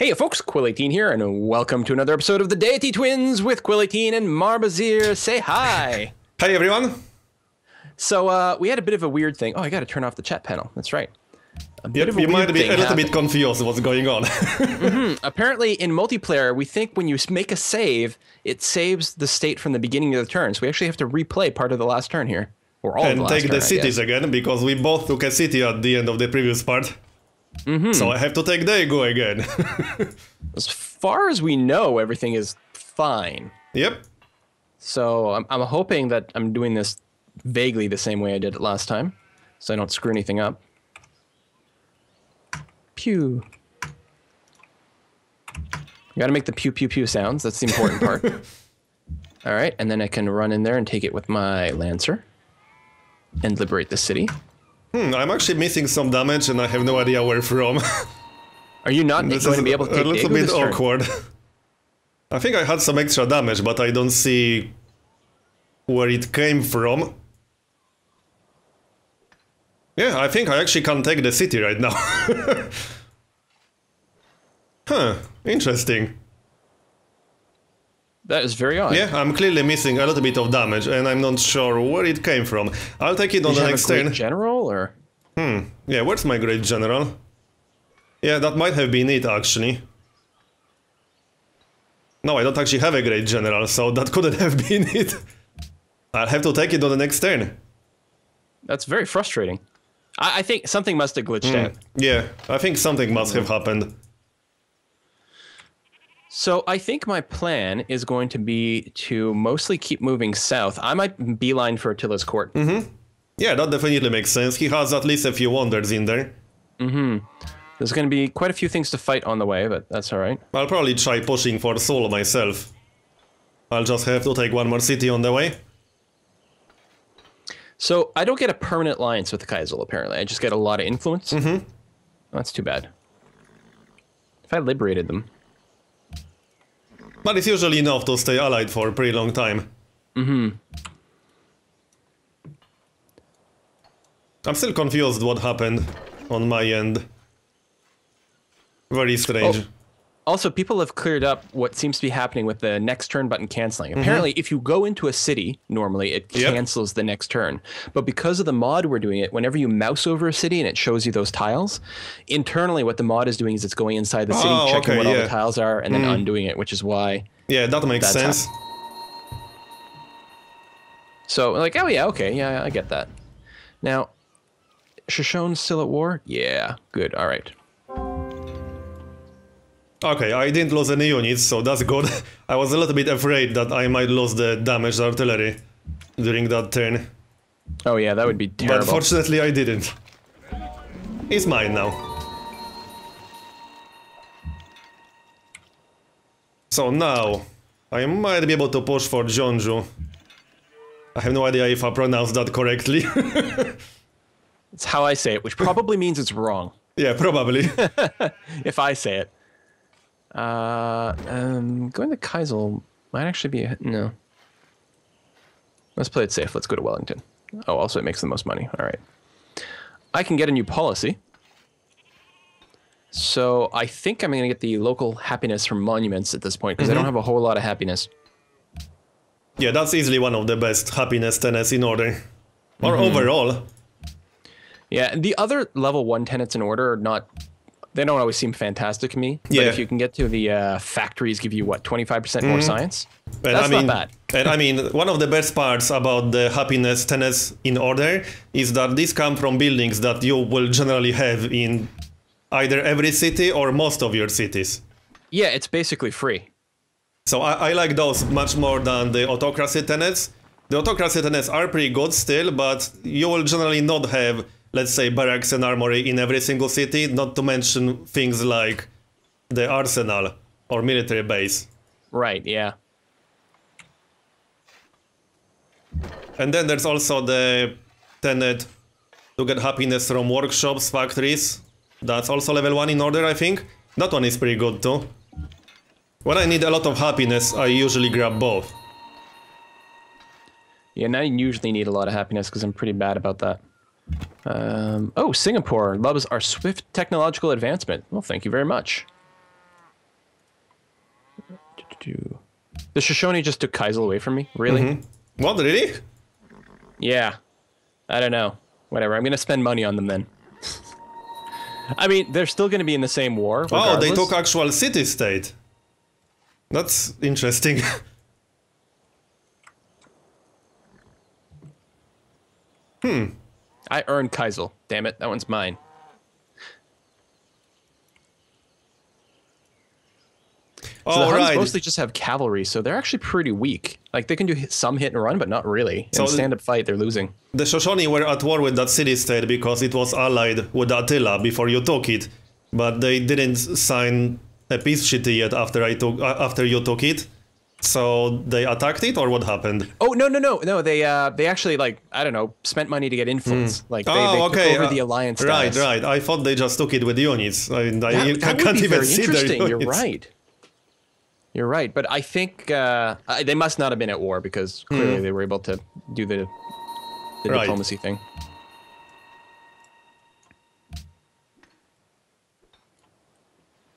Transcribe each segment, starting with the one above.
Hey folks, Quill18 here, and welcome to another episode of the Deity Twins with Quill18 and Marbozir. Say hi. Hi everyone. So we had a bit of a weird thing. Oh, I gotta turn off the chat panel. That's right. You might be a little bit confused what's going on. Apparently in multiplayer, we think when you make a save, it saves the state from the beginning of the turn. So we actually have to replay part of the last turn here. Or all of the last turn, take the cities again, because we both took a city at the end of the previous part. So I have to take the ego again. As far as we know, everything is fine. Yep. So I'm hoping that I'm doing this vaguely the same way I did it last time, so I don't screw anything up. Pew. You gotta make the pew pew pew sounds. That's the important part. All right, and then I can run in there and take it with my Lancer and liberate the city. I'm actually missing some damage and I have no idea where from. Are you not going to be able to take a little bit awkward. I think I had some extra damage, but I don't see where it came from. Yeah, I think I actually can take the city right now. Huh, interesting. That is very odd. Yeah, I'm clearly missing a little bit of damage, and I'm not sure where it came from. I'll take it on the next turn. General, or? Yeah, where's my great general? Yeah, that might have been it, actually. No, I don't actually have a great general, so that couldn't have been it. I'll have to take it on the next turn. That's very frustrating. I think something must have glitched out. Yeah, I think something must have happened. So I think my plan is going to be to mostly keep moving south. I might beeline for Attila's court. Yeah, that definitely makes sense. He has at least a few wonders in there. There's going to be quite a few things to fight on the way, but that's all right. I'll probably try pushing for Soul myself. I'll just have to take one more city on the way. So I don't get a permanent alliance with the Kaisel, apparently. I just get a lot of influence. That's too bad. If I liberated them. But it's usually enough to stay allied for a pretty long time. I'm still confused what happened on my end. Very strange. Oh. Also, people have cleared up what seems to be happening with the next turn button canceling. Apparently, if you go into a city, normally, it cancels the next turn. But because of the mod we're doing it, whenever you mouse over a city and it shows you those tiles, internally what the mod is doing is it's going inside the city, checking what all the tiles are, and then undoing it, which is why... Yeah, that makes sense. So, like, oh yeah, okay, yeah, I get that. Now, Shoshone's still at war? Yeah, good, alright. Okay, I didn't lose any units, so that's good. I was a little bit afraid that I might lose the damaged artillery during that turn. Oh yeah, that would be terrible. But fortunately I didn't. It's mine now. So now, I might be able to push for Jeonju. I have no idea if I pronounced that correctly. It's how I say it, which probably means it's wrong. Yeah, probably. If I say it. Going to Kaisel might actually be no. Let's play it safe. Let's go to Wellington. Oh, also it makes the most money. All right. I can get a new policy. So I think I'm going to get the local happiness from monuments at this point, because I don't have a whole lot of happiness. Yeah, that's easily one of the best happiness tenets in order. Or overall. Yeah, and the other level 1 tenets in order are not... They don't always seem fantastic to me. But if you can get to the factories, give you, what, 25% more science? That's not bad. And I mean, one of the best parts about the happiness tenets in order is that these come from buildings that you will generally have in either every city or most of your cities. Yeah, it's basically free. So I like those much more than the autocracy tenets. The autocracy tenets are pretty good still, but you will generally not have, let's say, barracks and armory in every single city, not to mention things like the arsenal or military base. Right, yeah. And then there's also the tenet to get happiness from workshops, factories. That's also level 1 in order, I think. That one is pretty good too. When I need a lot of happiness, I usually grab both. Yeah, and I usually need a lot of happiness because I'm pretty bad about that. Oh, Singapore loves our swift technological advancement. Well, thank you very much. The Shoshone just took Kaisel away from me? Really? What, really? Yeah. I don't know. Whatever. I'm going to spend money on them then. I mean, they're still going to be in the same war. Oh, they took actual city-state. That's interesting. I earned Kaisel. Damn it. That one's mine. So the Huns mostly just have cavalry, so they're actually pretty weak. Like, they can do some hit and run, but not really. In a stand-up fight, they're losing. The Shoshone were at war with that city-state because it was allied with Attila before you took it. But they didn't sign a peace treaty yet after you took it. So they attacked it, or what happened? Oh, no. They actually, like, I don't know, spent money to get influence. Like, they took over the alliance status. Right. I thought they just took it with units. I that can't would be even very see interesting. their units. You're right. You're right, but I think they must not have been at war because clearly they were able to do the diplomacy thing.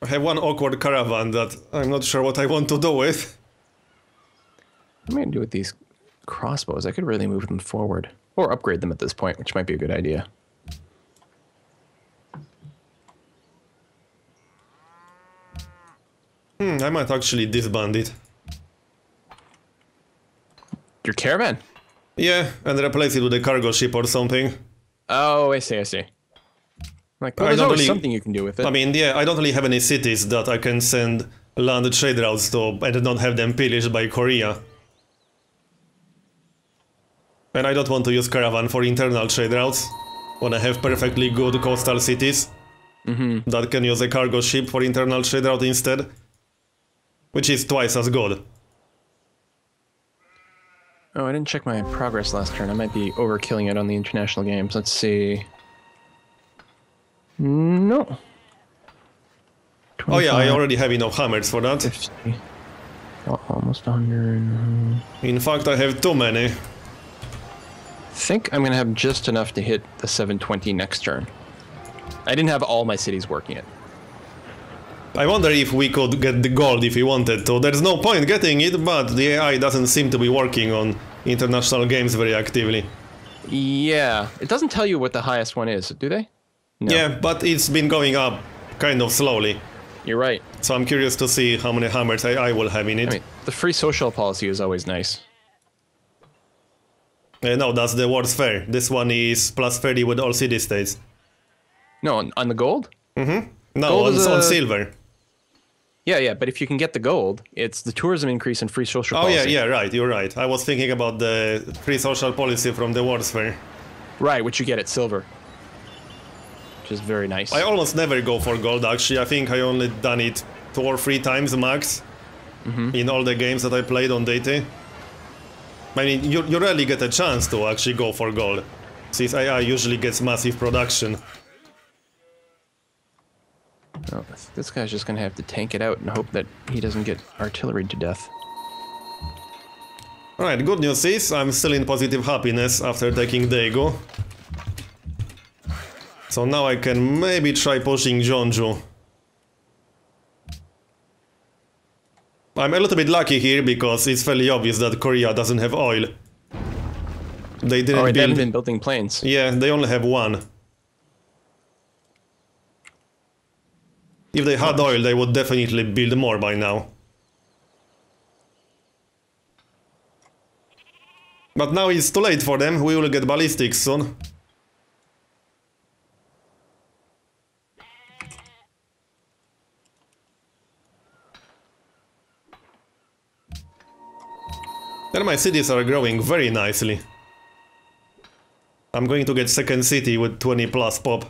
I have one awkward caravan that I'm not sure what I want to do with. What am I going to do with these crossbows? I could really move them forward. Or upgrade them at this point, which might be a good idea. I might actually disband it. Your caravan? Yeah, and replace it with a cargo ship or something. Oh, I see. Like, well, there's always something you can do with it. I mean, yeah, I don't really have any cities that I can send land trade routes to and not have them pillaged by Korea. And I don't want to use caravan for internal trade routes when I have perfectly good coastal cities that can use a cargo ship for internal trade route instead. Which is twice as good. Oh, I didn't check my progress last turn. I might be overkilling it on the international games. Let's see. No. 25, oh yeah, I already have enough hammers for that. 50. Oh, almost 100. In fact, I have too many. I think I'm going to have just enough to hit the 720 next turn. I didn't have all my cities working yet. I wonder if we could get the gold if we wanted to. There's no point getting it, but the AI doesn't seem to be working on international games very actively. Yeah, it doesn't tell you what the highest one is, do they? No. Yeah, but it's been going up kind of slowly. You're right. So I'm curious to see how many hammers I will have in it. I mean, the free social policy is always nice. No, that's the World's Fair. This one is plus 30 with all city-states. No, on the gold? No, gold on silver. Yeah, but if you can get the gold, it's the tourism increase and free social policy. Oh yeah, right, you're right. I was thinking about the free social policy from the World's Fair. Right, which you get at silver. Which is very nice. I almost never go for gold, actually. I think I only done it 2 or 3 times max in all the games that I played on Deity. I mean, you rarely get a chance to actually go for gold, since AI usually gets massive production. Oh, this guy's just gonna have to tank it out and hope that he doesn't get artilleried to death. Alright, good news is I'm still in positive happiness after taking Daegu. So now I can maybe try pushing Jeonju. I'm a little bit lucky here because it's fairly obvious that Korea doesn't have oil. They didn't they haven't been building planes. Yeah, they only have 1. If they had oil, they would definitely build more by now. But now it's too late for them, we will get ballistics soon. And my cities are growing very nicely. I'm going to get second city with 20 plus pop.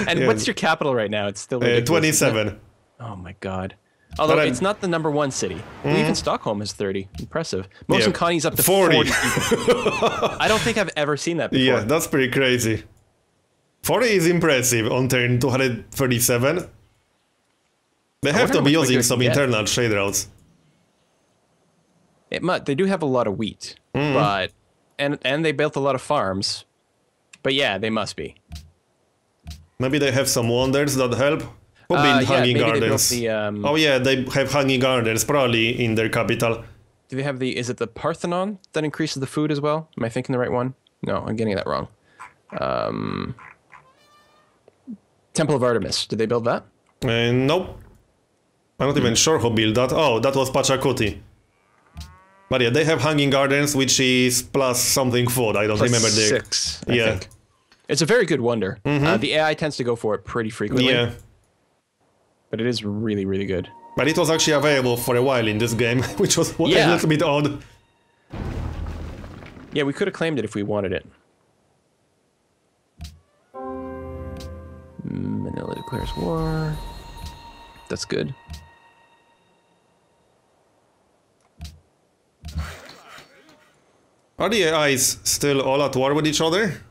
And yeah. What's your capital right now? It's still 27. Oh my god. Although it's not the #1 city. Well, even Stockholm is 30. Impressive. Most Connie's up to 40. I don't think I've ever seen that before. Yeah, that's pretty crazy. 40 is impressive on turn 237. They have to be using some internal trade routes. They do have a lot of wheat, but and they built a lot of farms. But yeah, they must be. Maybe they have some wonders that help. Who built Hanging maybe Gardens? They built the, Oh yeah, they have Hanging Gardens, probably in their capital. Do they have the... Is it the Parthenon that increases the food as well? Am I thinking the right one? No, I'm getting that wrong. Temple of Artemis. Did they build that? Nope. I'm not even sure who built that. Oh, that was Pachacuti. But yeah, they have Hanging Gardens, which is plus something food. I don't remember the... 6, I think. It's a very good wonder. The AI tends to go for it pretty frequently. Yeah. But it is really, really good. But it was actually available for a while in this game, which was a little bit odd. Yeah, we could have claimed it if we wanted it. Manila declares war. That's good. Are the AIs still all at war with each other?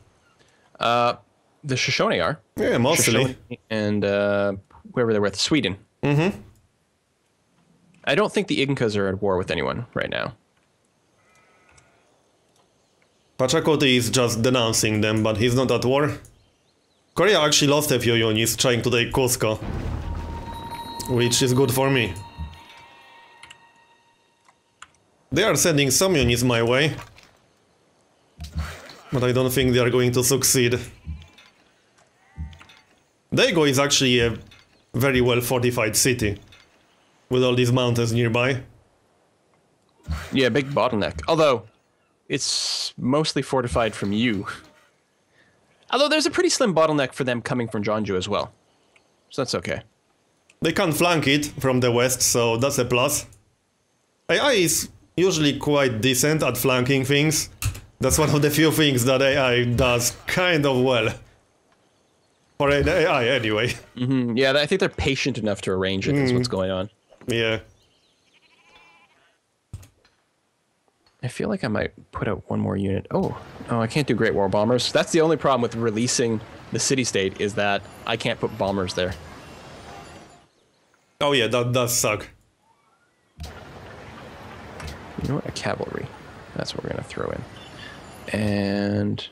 The Shoshone are. Yeah, mostly. Shoshone and whoever they're with, Sweden. I don't think the Incas are at war with anyone right now. Pachacuti is just denouncing them, but he's not at war. Korea actually lost a few units trying to take Cusco, which is good for me. They are sending some units my way, but I don't think they are going to succeed. Daegu is actually a very well fortified city, with all these mountains nearby. Yeah, big bottleneck. Although, it's mostly fortified from you. Although there's a pretty slim bottleneck for them coming from Jeonju as well. So that's okay. They can't flank it from the west, so that's a plus. AI is usually quite decent at flanking things. That's one of the few things that AI does kind of well. For an AI, anyway. Yeah, I think they're patient enough to arrange it, is what's going on. Yeah. I feel like I might put out one more unit. Oh, I can't do Great War Bombers. That's the only problem with releasing the city-state, is that I can't put bombers there. Oh yeah, that does suck. You know what? A cavalry. That's what we're going to throw in. And...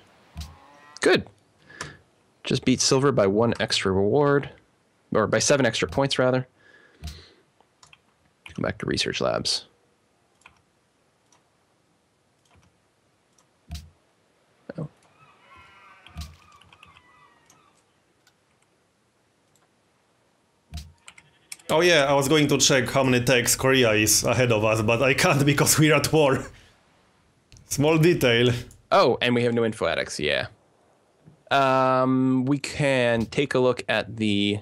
good. Just beat silver by 1 extra reward. Or by 7 extra points, rather. Come back to research labs. Oh. Oh yeah, I was going to check how many techs Korea is ahead of us, but I can't because we're at war. Small detail. Oh, and we have no info addicts, yeah. We can take a look at the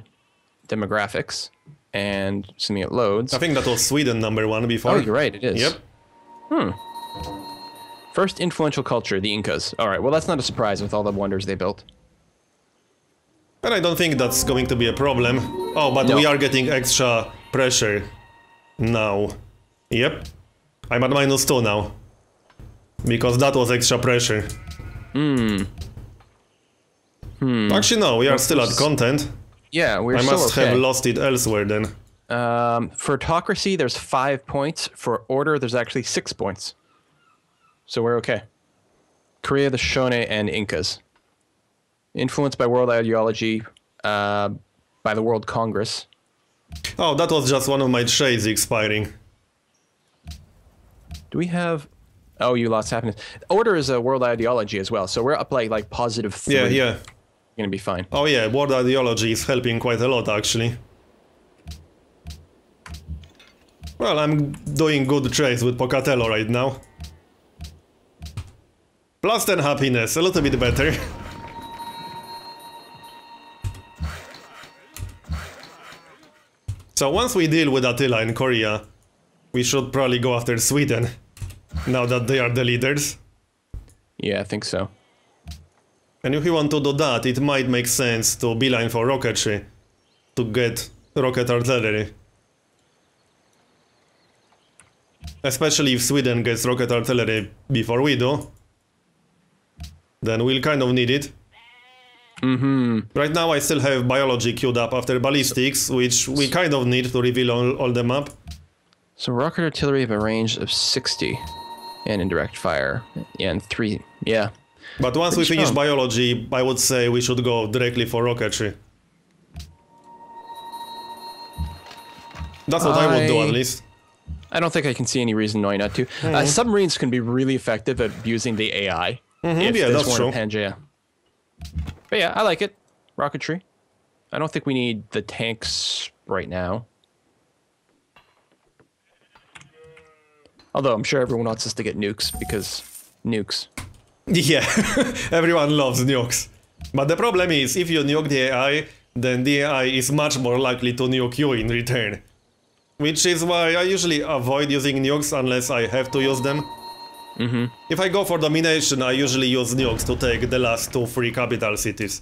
demographics, and assuming it loads. I think that was Sweden #1 before. Oh, you're right, it is. Yep. First influential culture, the Incas. All right, well, that's not a surprise with all the wonders they built. And I don't think that's going to be a problem. Oh, but we are getting extra pressure now. Yep. I'm at -2 now. Because that was extra pressure. Actually, no, we are still at content. Yeah, we're I still must have lost it elsewhere then. For autocracy, there's 5 points. For order, there's actually 6 points. So we're okay. Korea, the Shoshone, and Incas. Influenced by world ideology, by the World Congress. Oh, that was just one of my trades expiring. Do we have... Oh, you lost happiness. Order is a world ideology as well, so we're up like +3. Yeah. You're gonna be fine. Oh yeah, world ideology is helping quite a lot, actually. Well, I'm doing good trades with Pocatello right now. +10 happiness, a little bit better. So once we deal with Attila in Korea, we should probably go after Sweden, now that they are the leaders. Yeah, I think so. And if we want to do that, it might make sense to beeline for rocketry, to get rocket artillery. Especially if Sweden gets rocket artillery before we do, then we'll kind of need it. Right now I still have biology queued up after ballistics, which we kind of need to reveal all the map. So rocket artillery have a range of 60, and indirect fire, and 3, yeah. But once we finish biology, I would say we should go directly for rocketry. That's what I would do, at least. I don't think I can see any reason why not to. Submarines can be really effective at abusing the AI. If yeah, there's that's more true. Pangea. But yeah, I like it. Rocketry. I don't think we need the tanks right now. Although I'm sure everyone wants us to get nukes because nukes. Yeah, everyone loves nukes. But the problem is, if you nuke the AI, then the AI is much more likely to nuke you in return. Which is why I usually avoid using nukes unless I have to use them. If I go for domination, I usually use nukes to take the last 2 free capital cities.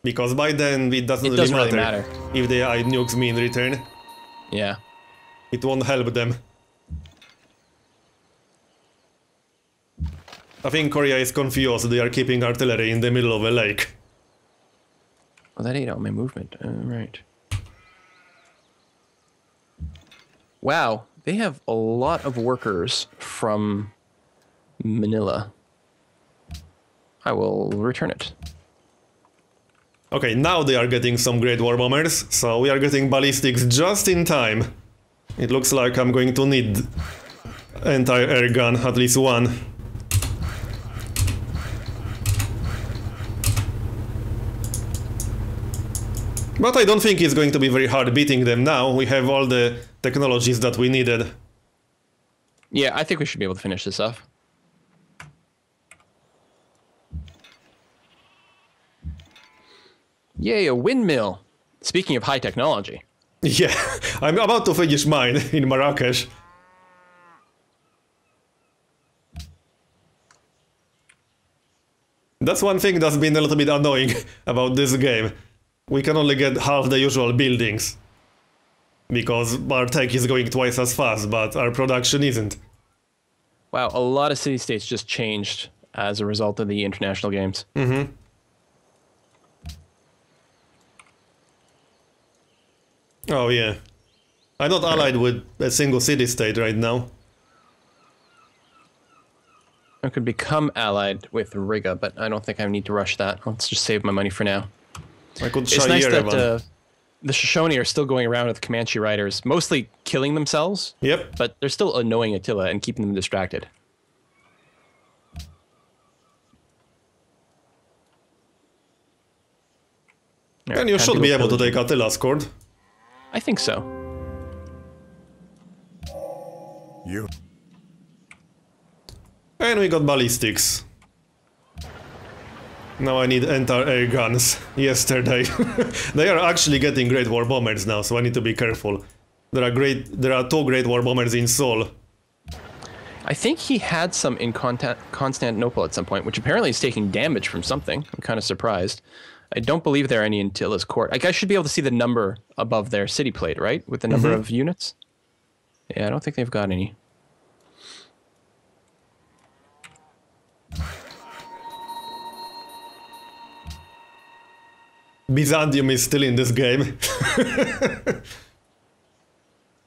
Because by then it doesn't really matter if the AI nukes me in return. Yeah. It won't help them. I think Korea is confused, they are keeping artillery in the middle of a lake. Oh, that ate out my movement. Right. Wow, they have a lot of workers from Manila. I will return it. Okay, now they are getting some great war bombers, so we are getting ballistics just in time. It looks like I'm going to need anti-air gun, at least one. But I don't think it's going to be very hard beating them now. We have all the technologies that we needed. Yeah, I think we should be able to finish this off. Yay, a windmill. Speaking of high technology. Yeah, I'm about to finish mine in Marrakesh. That's one thing that's been a little bit annoying about this game. We can only get half the usual buildings. Because our tech is going twice as fast, but our production isn't. Wow, a lot of city-states just changed as a result of the international games. Oh yeah. I'm not allied with a single city-state right now. I could become allied with Riga, but I don't think I need to rush that. Let's just save my money for now. I could It's nice that the Shoshone are still going around with Comanche riders, mostly killing themselves. Yep. But they're still annoying Attila and keeping them distracted. And you should be able to take Attila's court. I think so. And we got ballistics. Now I need anti-air guns. Yesterday. They are actually getting great war bombers now, so I need to be careful. There are 2 great war bombers in Seoul. I think he had some in Constantinople at some point, which apparently is taking damage from something. I'm kind of surprised. I don't believe there are any in Attila's court. Like, I should be able to see the number above their city plate, right? With the number of units? Yeah, I don't think they've got any. Byzantium is still in this game.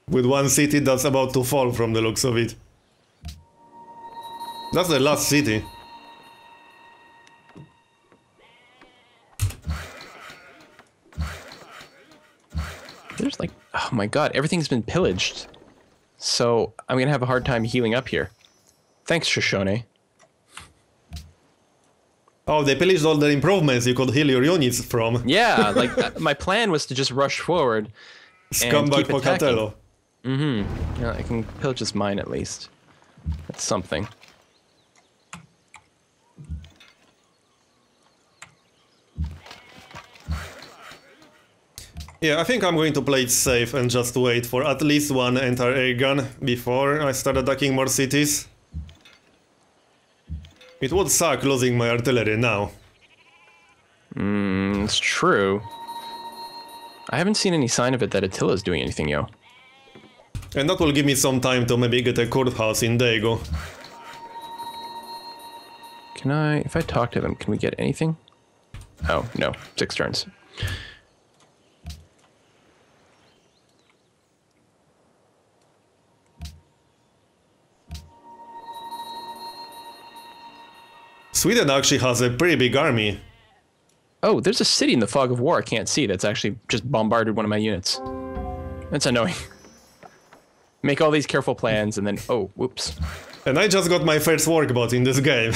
With one city that's about to fall from the looks of it. That's the last city. There's like, oh my god, everything's been pillaged. So I'm gonna have a hard time healing up here. Thanks, Shoshone. Oh, they pillaged all the improvements you could heal your units from. Yeah, like my plan was to just rush forward and Scumbag keep attacking. Pocatello. Yeah, I can pillage this mine at least. That's something. Yeah, I think I'm going to play it safe and just wait for at least one anti-air gun before I start attacking more cities. It would suck losing my artillery now. It's true. I haven't seen any sign of it that Attila's doing anything, yo. And that will give me some time to maybe get a courthouse in Daegu. Can I, if I talk to them, can we get anything? Oh, no, 6 turns. Sweden actually has a pretty big army. Oh, there's a city in the fog of war I can't see that's actually just bombarded one of my units. It's annoying. Make all these careful plans and then, oh, whoops. And I just got my first workbot in this game.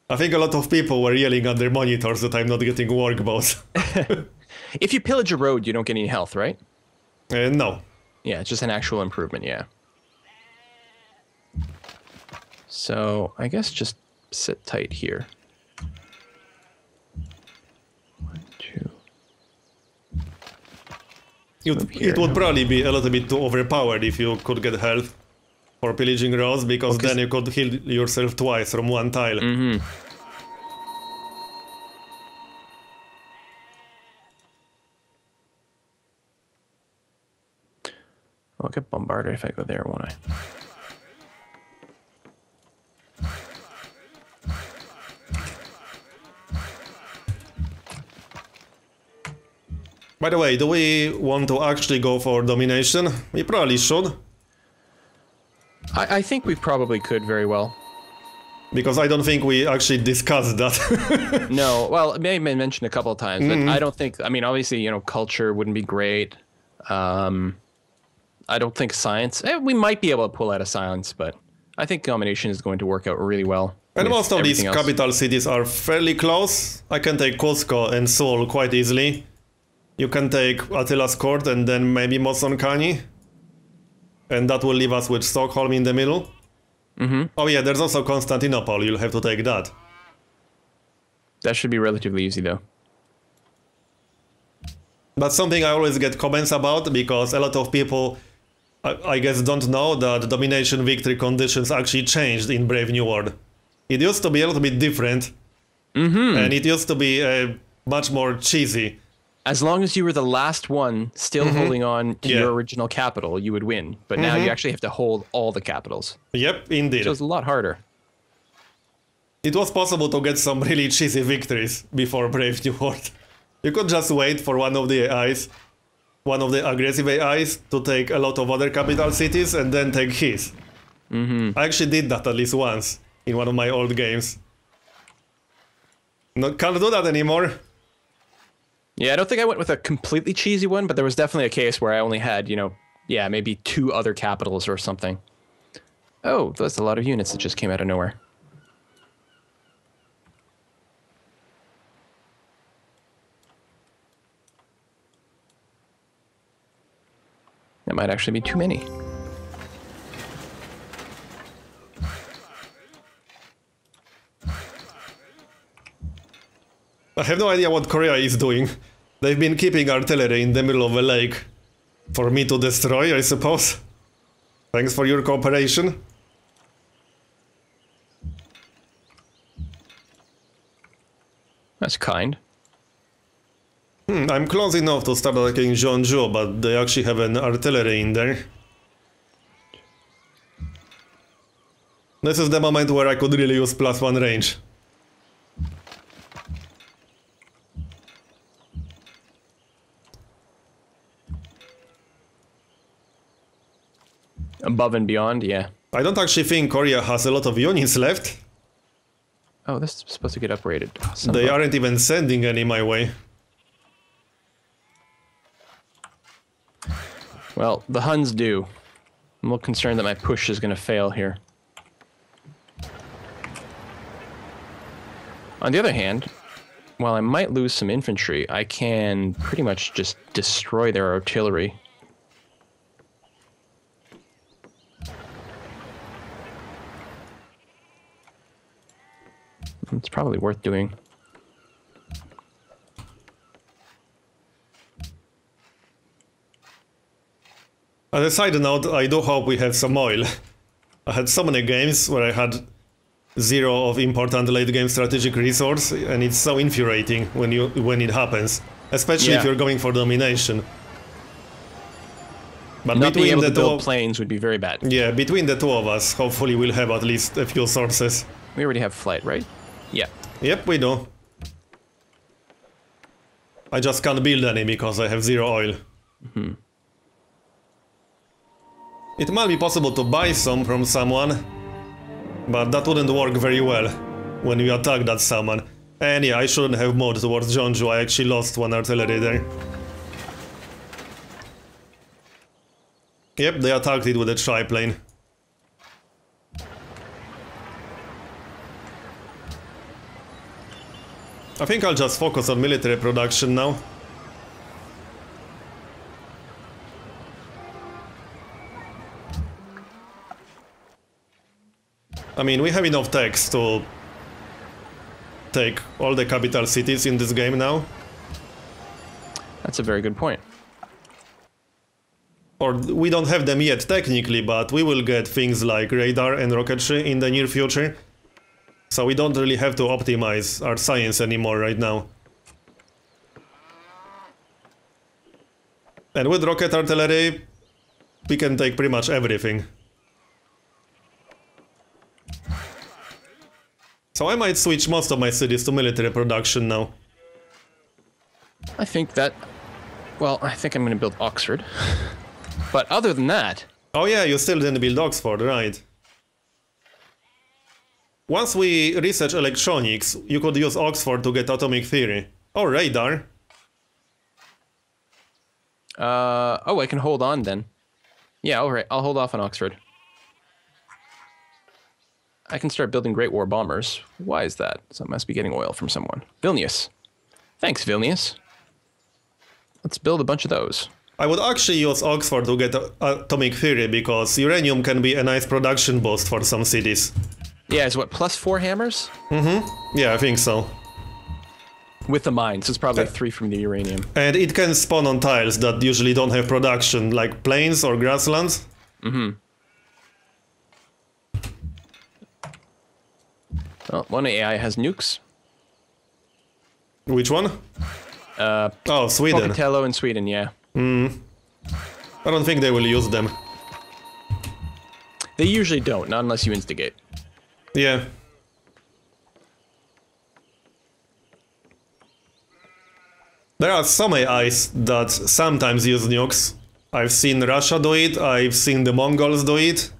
I think a lot of people were yelling at their monitors that I'm not getting workbots. If you pillage a road, you don't get any health, right? No. Yeah, it's just an actual improvement, yeah. So, I guess just sit tight here. 1, 2. It would probably be a little bit too overpowered if you could get health for pillaging roads, because then you could heal yourself twice from one tile. Mm-hmm. I'll get bombarded if I go there, won't I? By the way, do we want to actually go for domination? We probably should. I think we probably could very well. Because I don't think we actually discussed that. No, well, it may have been mentioned a couple of times, but I don't think, I mean, obviously, you know, culture wouldn't be great. I don't think science, we might be able to pull out a science, but I think domination is going to work out really well. And most of these capital cities are fairly close. I can take Cusco and Seoul quite easily. You can take Attila's court and then maybe Mosonkani. And that will leave us with Stockholm in the middle. Mm-hmm. Oh yeah, there's also Constantinople, you'll have to take that. That should be relatively easy though. That's something I always get comments about, because a lot of people, I guess, don't know that domination victory conditions actually changed in Brave New World. It used to be a little bit different, and it used to be much more cheesy. As long as you were the last one still holding on to your original capital, you would win. But now you actually have to hold all the capitals. Yep, indeed. So it's a lot harder. It was possible to get some really cheesy victories before Brave New World. You could just wait for one of the AIs, one of the aggressive AIs, to take a lot of other capital cities and then take his. I actually did that at least once in one of my old games. Can't do that anymore. Yeah, I don't think I went with a completely cheesy one, but there was definitely a case where I only had, you know, yeah, maybe 2 other capitals or something. Oh, that's a lot of units that just came out of nowhere. That might actually be too many. I have no idea what Korea is doing. They've been keeping artillery in the middle of a lake for me to destroy, I suppose. Thanks for your cooperation. That's kind. I'm close enough to start attacking Jeonju, but they actually have an artillery in there. This is the moment where I could really use +1 range. Above and beyond, yeah. I don't actually think Korea has a lot of units left. Oh, this is supposed to get upgraded. They aren't even sending any my way. Well, the Huns do. I'm a little concerned that my push is going to fail here. On the other hand, while I might lose some infantry, I can pretty much just destroy their artillery. It's probably worth doing. As a side note, I do hope we have some oil. I had so many games where I had 0 of important late game strategic resource, and it's so infuriating when it happens, especially if you're going for domination. But not being able the to build planes would be very bad. Yeah, between the 2 of us, hopefully we'll have at least a few sources. We already have flight, right? Yeah. Yep, we do. I just can't build any because I have 0 oil. It might be possible to buy some from someone, but that wouldn't work very well when you attack that someone. And yeah, I shouldn't have moved towards Jeonju, I actually lost 1 artillery there. Yep, they attacked it with a triplane. I think I'll just focus on military production now. I mean, we have enough techs to take all the capital cities in this game now. That's a very good point. Or we don't have them yet technically, but we will get things like radar and rocketry in the near future. So we don't really have to optimize our science anymore right now. And with rocket artillery, we can take pretty much everything. So I might switch most of my cities to military production now. I think that... Well, I think I'm going to build Oxford. But other than that... Oh yeah, you still didn't build Oxford, right. Once we research electronics, you could use Oxford to get atomic theory. Or radar. Oh, I can hold on then. Yeah, alright, I'll hold off on Oxford. I can start building Great War bombers. Why is that? So I must be getting oil from someone. Vilnius. Thanks, Vilnius. Let's build a bunch of those. I would actually use Oxford to get atomic theory, because uranium can be a nice production boost for some cities. Yeah, it's what, +4 hammers? Mm-hmm. Yeah, I think so. With the mine, so it's probably 3 from the uranium. And it can spawn on tiles that usually don't have production, like plains or grasslands. Mm-hmm. Well, one AI has nukes. Which one? Oh, Sweden. Pocatello in Sweden, yeah. I don't think they will use them. They usually don't, not unless you instigate. Yeah. There are some AIs that sometimes use nukes. I've seen Russia do it, I've seen the Mongols do it.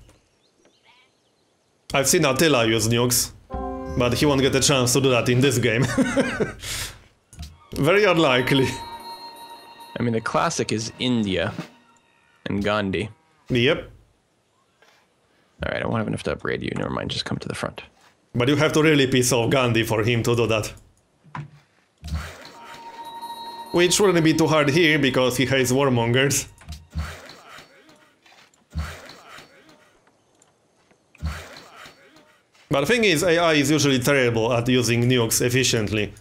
I've seen Attila use nukes. But he won't get a chance to do that in this game. Very unlikely. I mean, the classic is India and Gandhi. Yep. Alright, I won't have enough to upgrade you. Never mind, just come to the front. But you have to really piss off Gandhi for him to do that. Which wouldn't be too hard here, because he hates warmongers. But the thing is, AI is usually terrible at using nukes efficiently.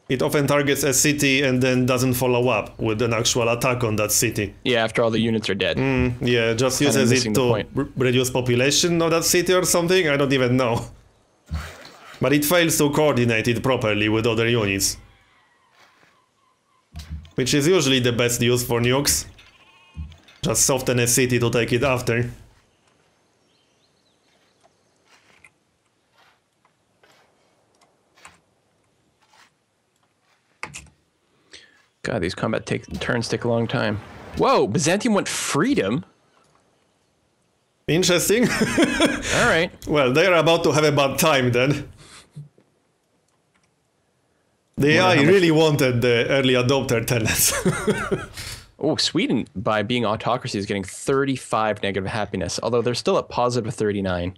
It often targets a city and then doesn't follow up with an actual attack on that city. Yeah, after all the units are dead. Yeah, just uses it to reduce population of that city or something, I don't even know. But it fails to coordinate it properly with other units. Which is usually the best use for nukes. Just soften a city to take it after. God, these combat turns take a long time. Whoa, Byzantium want freedom? Interesting. Alright. Well, they are about to have a bad time then. The AI really wanted the early adopter tenants. Oh, Sweden, by being autocracy, is getting 35 negative happiness, although they're still at positive 39.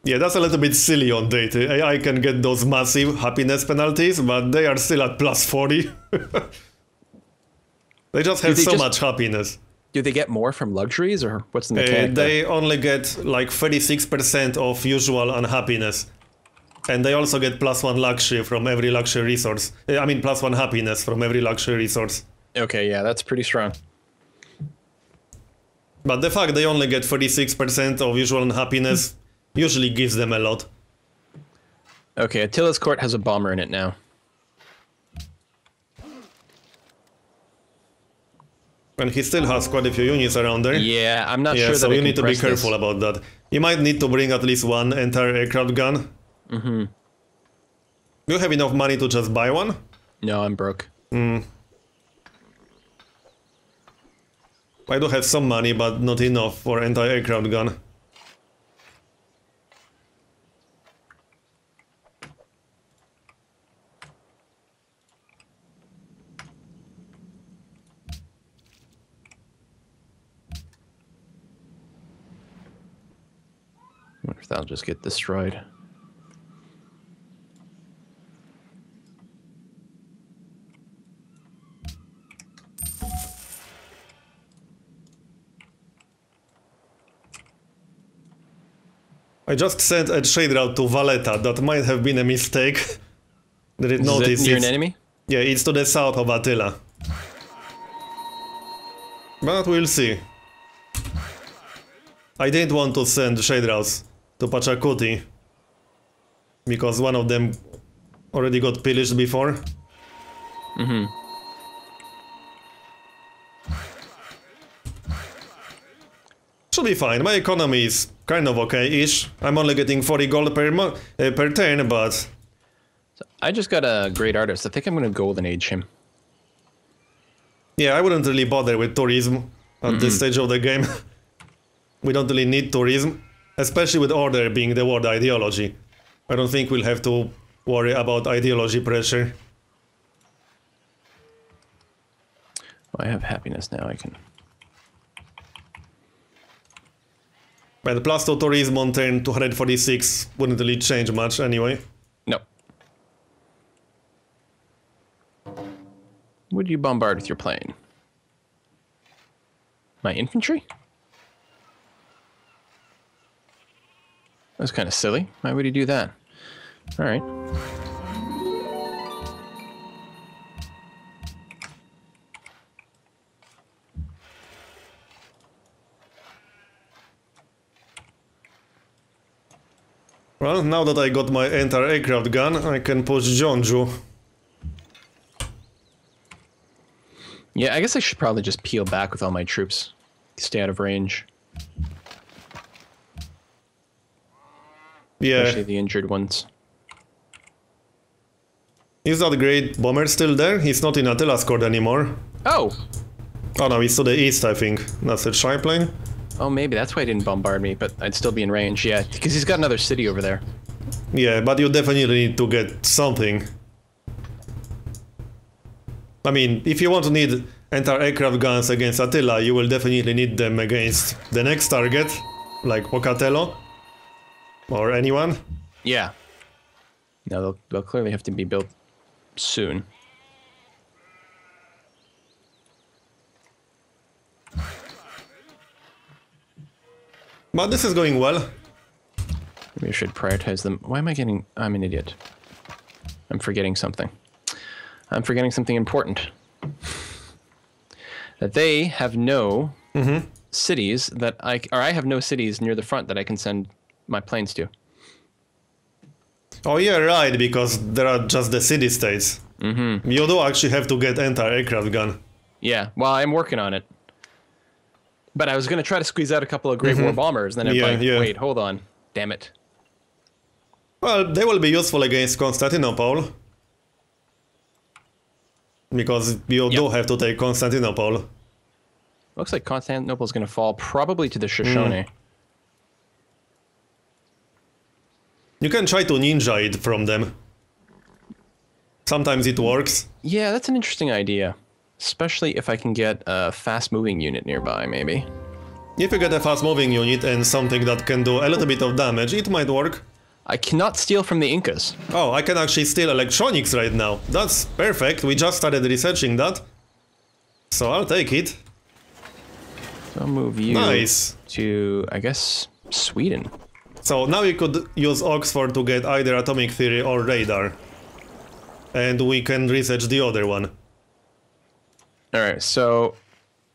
Yeah, that's a little bit silly on Deity. AI can get those massive happiness penalties, but they are still at +40. They just have so much happiness. Do they get more from luxuries, or what's the mechanic They only get like 36% of usual unhappiness. And they also get +1 luxury from every luxury resource. I mean, +1 happiness from every luxury resource. Okay, yeah, that's pretty strong. But the fact they only get 36% of usual unhappiness usually gives them a lot. Okay, Attila's court has a bomber in it now. And he still has quite a few units around there. Yeah, I'm not sure that so you need to be this. careful about that. You might need to bring at least one entire aircraft gun. Mm-hmm. Do you have enough money to just buy one? No, I'm broke. I do have some money, but not enough for anti-aircraft gun. They'll just get destroyed. I just sent a trade route to Valletta. That might have been a mistake. Did notice it near an enemy? Yeah, it's to the south of Attila. But we'll see. I didn't want to send trade routes to Pachacuti because one of them already got pillaged before. Mm-hmm. Should be fine. My economy is kind of okay-ish. I'm only getting 40 gold per turn, but... So I just got a great artist. I think I'm going to golden age him. Yeah, I wouldn't really bother with tourism at this stage of the game. We don't really need tourism, especially with order being the word ideology. I don't think we'll have to worry about ideology pressure. Well, I have happiness now, I can... But plus 2 tourism on turn 246 wouldn't really change much anyway. No. Would you bombard with your plane? My infantry? That's kind of silly. Why would he do that? Alright. Well, now that I got my anti-aircraft gun, I can push Jeonju. Yeah, I guess I should probably just peel back with all my troops. Stay out of range. Yeah. Especially the injured ones. Is that great bomber still there? He's not in Attila's court anymore. Oh! Oh no, he's to the east, I think. That's a triplane. Oh, maybe that's why he didn't bombard me, but I'd still be in range, yeah. Because he's got another city over there. Yeah, but you definitely need to get something. I mean, if you want to need anti-aircraft guns against Attila, you will definitely need them against the next target, like Pocatello. Or anyone. Yeah. No, they'll clearly have to be built soon. But this is going well. Maybe I should prioritize them. Why am I getting... I'm an idiot. I'm forgetting something. I'm forgetting something important. That they have no cities that I have no cities near the front that I can send my planes to. Oh yeah, right, because there are just the city-states. You do actually have to get anti-aircraft gun. Yeah, well, I'm working on it. But I was going to try to squeeze out a couple of Great War bombers, then I'm like, wait, hold on. Damn it. Well, they will be useful against Constantinople. Because you do have to take Constantinople. Looks like Constantinople is going to fall probably to the Shoshone. You can try to ninja it from them. Sometimes it works. Yeah, that's an interesting idea. Especially if I can get a fast-moving unit nearby, maybe. If you get a fast-moving unit and something that can do a little bit of damage, it might work. I cannot steal from the Incas. Oh, I can actually steal electronics right now. That's perfect, we just started researching that. So I'll take it. I'll move you to, I guess, Sweden. So now we could use Oxford to get either atomic theory or radar. And we can research the other one. Alright, so...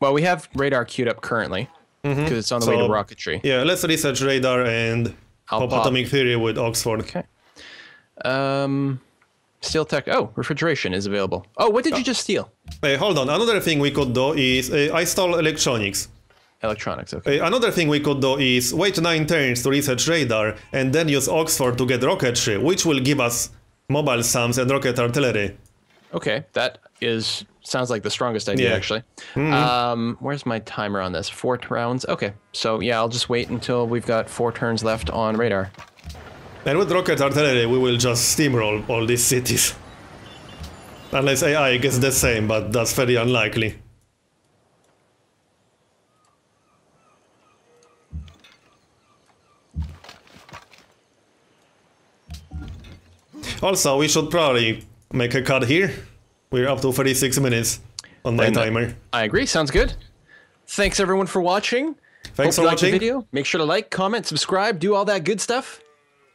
Well, we have radar queued up currently. Because it's on the way to rocketry. Yeah, let's research radar and pop atomic theory with Oxford. Okay. Steel tech... Oh, refrigeration is available. Oh, what did you just steal? Hey, hold on. Another thing we could do is... I stole electronics. Electronics, okay. Another thing we could do is wait 9 turns to research radar and then use Oxford to get rocketry, which will give us mobile SAMs and rocket artillery. Okay, that is... Sounds like the strongest idea, actually. Where's my timer on this? 4 rounds? Okay, so yeah, I'll just wait until we've got 4 turns left on radar. And with rocket artillery, we will just steamroll all these cities. Unless AI gets the same, but that's very unlikely. Also, we should probably make a cut here. We're up to 36 minutes on my timer. I agree. Sounds good. Thanks everyone for watching. Thanks for watching. The video. Make sure to like, comment, subscribe, do all that good stuff.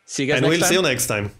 See you guys next time. And we'll see you next time.